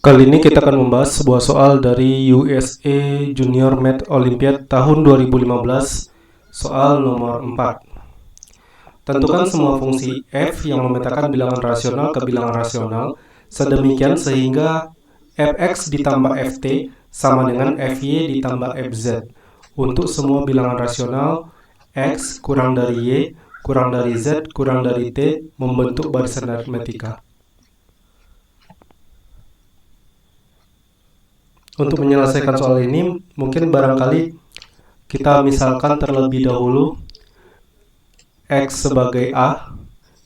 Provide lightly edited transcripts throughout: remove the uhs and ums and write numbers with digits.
Kali ini kita akan membahas sebuah soal dari USA Junior Math Olympiad tahun 2015, soal nomor 4. Tentukan semua fungsi f yang memetakan bilangan rasional ke bilangan rasional sedemikian sehingga fx ditambah ft sama dengan fy ditambah fz untuk semua bilangan rasional x kurang dari y kurang dari z kurang dari t membentuk barisan aritmetika. Untuk menyelesaikan soal ini, mungkin barangkali kita misalkan terlebih dahulu X sebagai A,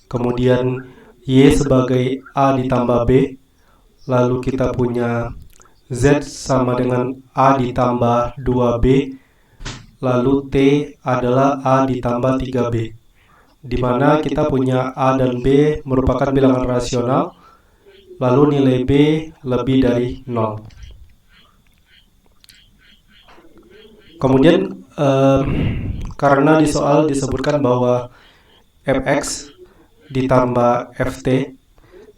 kemudian Y sebagai A ditambah B, lalu kita punya Z sama dengan A ditambah 2B, lalu T adalah A ditambah 3B, di mana kita punya A dan B merupakan bilangan rasional, lalu nilai B lebih dari 0. Kemudian karena di soal disebutkan bahwa fx ditambah ft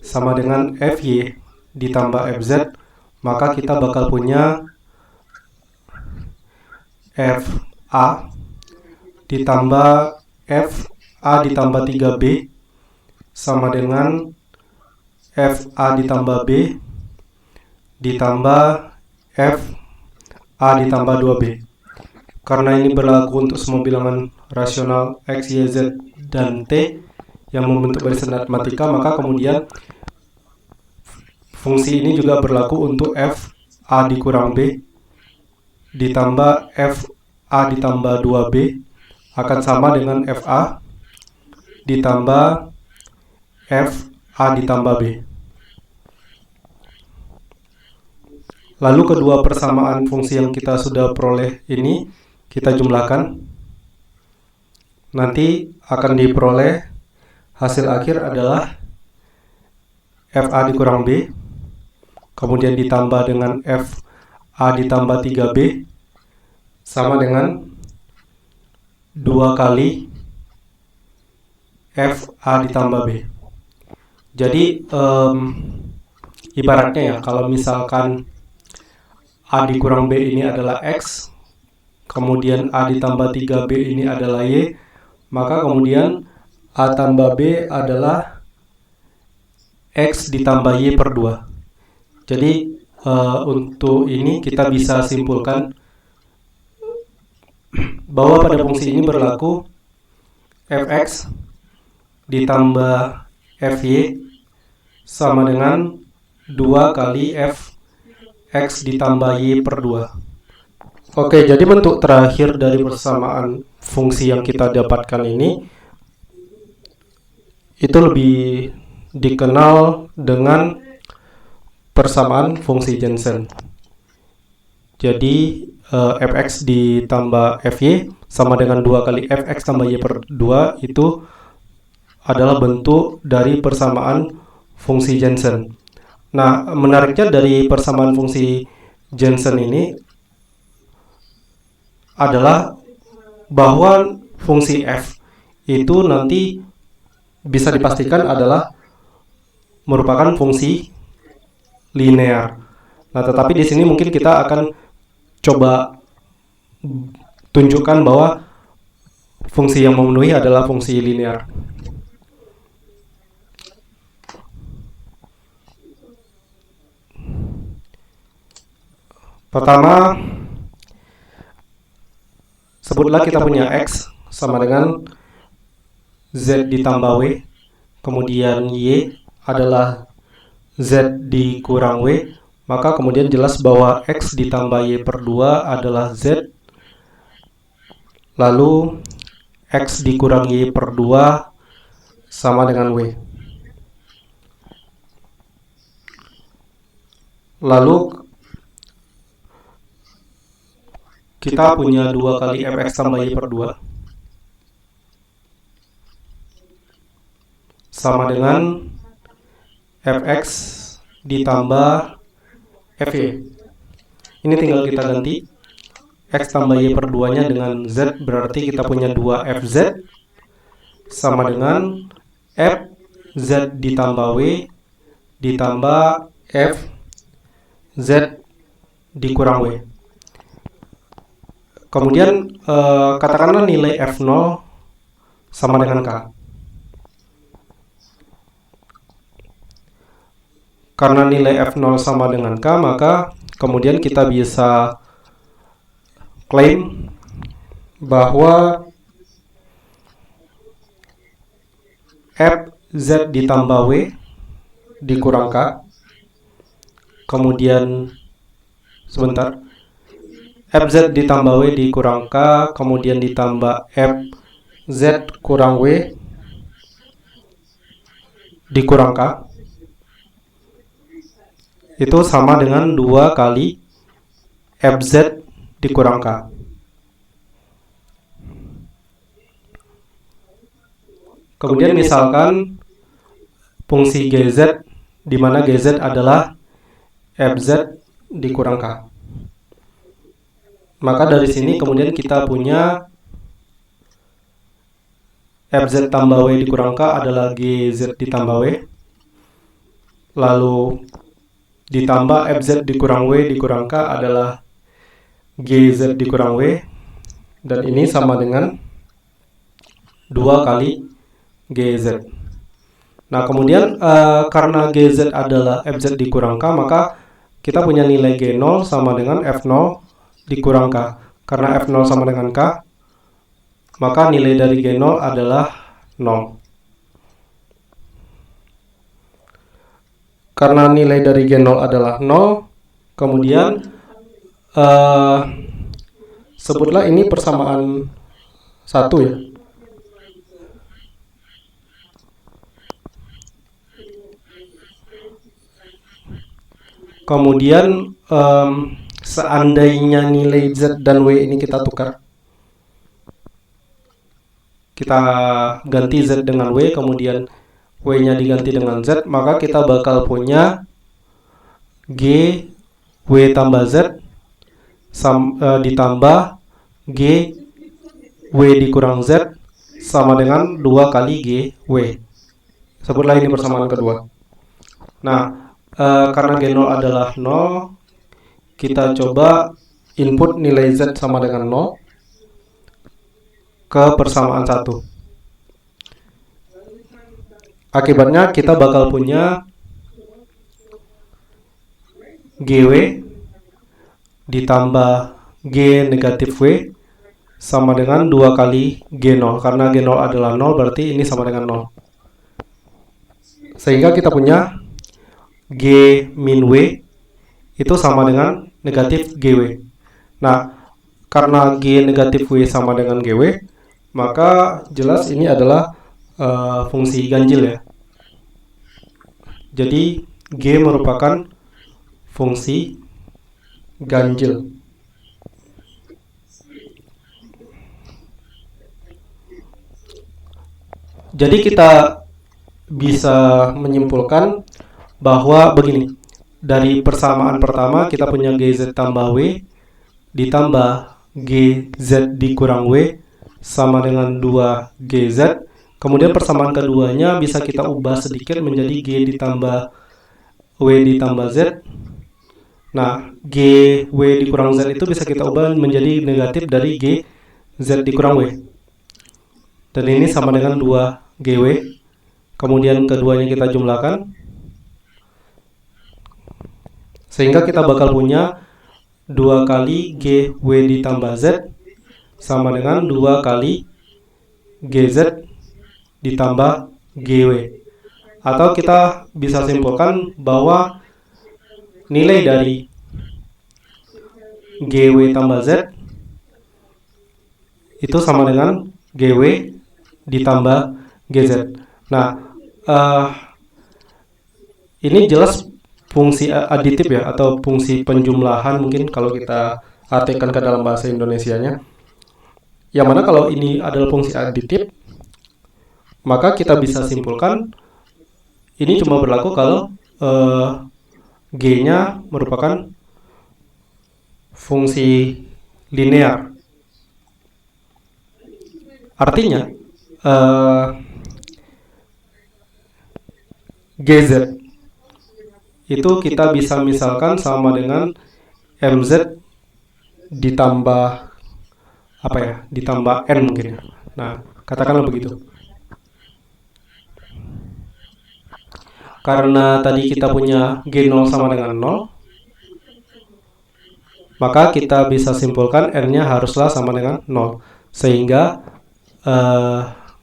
sama dengan fy ditambah fz, maka kita bakal punya fa ditambah fa ditambah 3b sama dengan fa ditambah b ditambah fa ditambah 2b. Karena ini berlaku untuk semua bilangan rasional x, y, z, dan t yang membentuk barisan aritmetika, maka kemudian fungsi ini juga berlaku untuk f a dikurang b ditambah f a ditambah 2b akan sama dengan f a ditambah f a ditambah b. Lalu kedua persamaan fungsi yang kita sudah peroleh ini kita jumlahkan, nanti akan diperoleh hasil akhir adalah fa dikurang b, kemudian ditambah dengan fa ditambah 3b sama dengan 2 kali fa ditambah b. Jadi ibaratnya ya, kalau misalkan a dikurang b ini adalah x, kemudian A ditambah 3B ini adalah Y, maka kemudian A tambah B adalah X ditambah Y per 2. Jadi untuk ini kita bisa simpulkan bahwa pada fungsi ini berlaku Fx ditambah Fy sama dengan 2 kali Fx ditambah Y per 2. Oke, jadi bentuk terakhir dari persamaan fungsi yang kita dapatkan ini itu lebih dikenal dengan persamaan fungsi Jensen. Jadi fx ditambah fy sama dengan 2 kali fx tambah y per 2 itu adalah bentuk dari persamaan fungsi Jensen. Nah, menariknya dari persamaan fungsi Jensen ini adalah bahwa fungsi f itu nanti bisa dipastikan adalah merupakan fungsi linear. Nah, tetapi di sini mungkin kita akan coba tunjukkan bahwa fungsi yang memenuhi adalah fungsi linear. Pertama, sebutlah kita punya x sama dengan z ditambah w, kemudian y adalah z dikurang w, maka kemudian jelas bahwa x ditambah y per 2 adalah z, lalu x dikurang y per 2 sama dengan w. Lalu kita punya 2 kali fx tambah y per 2 sama dengan fx ditambah fy. Ini tinggal kita ganti x tambah y per 2 nya dengan z, berarti kita punya 2 fz sama dengan fz ditambah w ditambah f Z dikurang W. Kemudian katakanlah nilai F0 sama dengan K. Karena nilai F0 sama dengan K, maka kemudian kita bisa klaim bahwa Fz ditambah W dikurang K, kemudian sebentar, Fz ditambah W dikurang K, kemudian ditambah Fz kurang W dikurang K, itu sama dengan 2 kali Fz dikurang K. Kemudian misalkan fungsi Gz, di mana Gz adalah Fz dikurang K. Maka dari sini kemudian kita punya Fz tambah W dikurang K adalah Gz ditambah W. Lalu ditambah Fz dikurang W dikurang K adalah Gz dikurang W. Dan ini sama dengan 2 kali Gz. Nah, kemudian karena Gz adalah Fz dikurang K, maka kita punya nilai G0 sama dengan F0 dikurang K. Karena F0 sama dengan K, maka nilai dari G0 adalah 0. Karena nilai dari G0 adalah 0, kemudian sebutlah ini persamaan 1 ya. Kemudian seandainya nilai Z dan W ini kita tukar, kita ganti Z dengan W, kemudian W-nya diganti dengan Z, maka kita bakal punya G W tambah Z ditambah G W dikurang Z sama dengan 2 kali G W. Sebutlah ini persamaan kedua. Nah, karena G0 adalah 0, kita coba input nilai Z sama dengan 0 ke persamaan 1. Akibatnya kita bakal punya GW ditambah G negatif W sama dengan 2 kali G0. Karena G0 adalah 0, berarti ini sama dengan 0. Sehingga kita punya G min W itu sama dengan negatif GW. Nah, karena G negatif W sama dengan GW, maka jelas ini adalah fungsi ganjil ya. Jadi G merupakan fungsi ganjil. Jadi kita bisa menyimpulkan bahwa begini, dari persamaan pertama kita punya Gz tambah W ditambah Gz dikurang W sama dengan 2 Gz. Kemudian persamaan keduanya bisa kita ubah sedikit menjadi G ditambah W ditambah Z. Nah, G W dikurang Z itu bisa kita ubah menjadi negatif dari G Z dikurang W. Dan ini sama dengan 2 GW. Kemudian keduanya kita jumlahkan, sehingga kita bakal punya 2 kali GW ditambah Z sama dengan 2 kali GZ ditambah GW. Atau kita bisa simpulkan bahwa nilai dari GW tambah Z itu sama dengan GW ditambah GZ. Nah, ini jelas fungsi aditif ya, atau fungsi penjumlahan mungkin kalau kita artikan ke dalam bahasa Indonesianya. Yang mana kalau ini adalah fungsi aditif, maka kita bisa simpulkan ini cuma berlaku kalau G-nya merupakan fungsi linear. Artinya GZ, itu kita bisa misalkan sama dengan MZ ditambah apa ya, ditambah N mungkin ya. Nah, katakanlah begitu. Karena tadi kita punya G0 sama dengan 0, maka kita bisa simpulkan N-nya haruslah sama dengan 0. Sehingga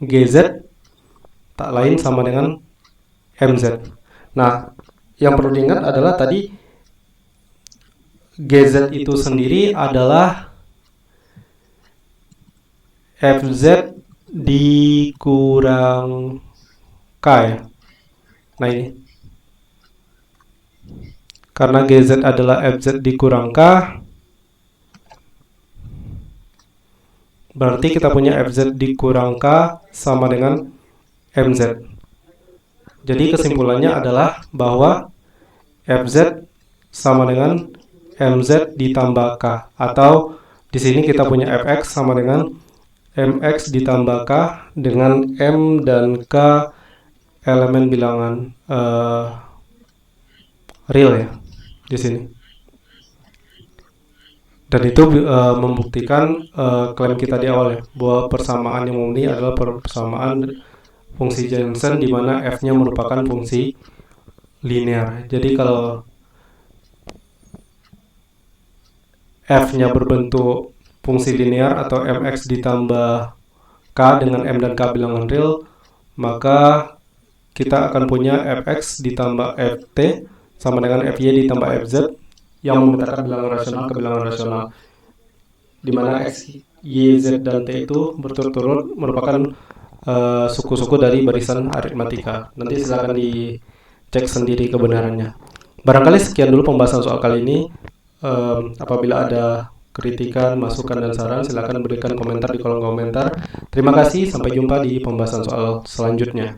GZ tak lain sama dengan MZ. Nah, yang perlu diingat adalah tadi GZ itu sendiri adalah FZ dikurang K ya. Nah ini, karena GZ adalah FZ dikurang K, berarti kita punya FZ dikurang K sama dengan MZ. Jadi kesimpulannya adalah bahwa FZ sama dengan MZ ditambah K, atau di sini kita punya Fx sama dengan Mx ditambah K dengan M dan K elemen bilangan real ya di sini. Dan itu membuktikan klaim kita di awal ya, bahwa persamaan yang murni adalah persamaan fungsi Jensen di mana f-nya merupakan fungsi linear. Jadi kalau f-nya berbentuk fungsi linear atau mx ditambah k dengan m dan k bilangan real, maka kita akan punya fx ditambah ft sama dengan fy ditambah fz yang memetakan bilangan rasional ke bilangan rasional, di mana x, y, z, dan t itu berturut-turut merupakan suku-suku dari barisan aritmatika. Nanti silakan dicek sendiri kebenarannya. Barangkali sekian dulu pembahasan soal kali ini. Apabila ada kritikan, masukan, dan saran, silakan berikan komentar di kolom komentar. Terima kasih, sampai jumpa di pembahasan soal selanjutnya.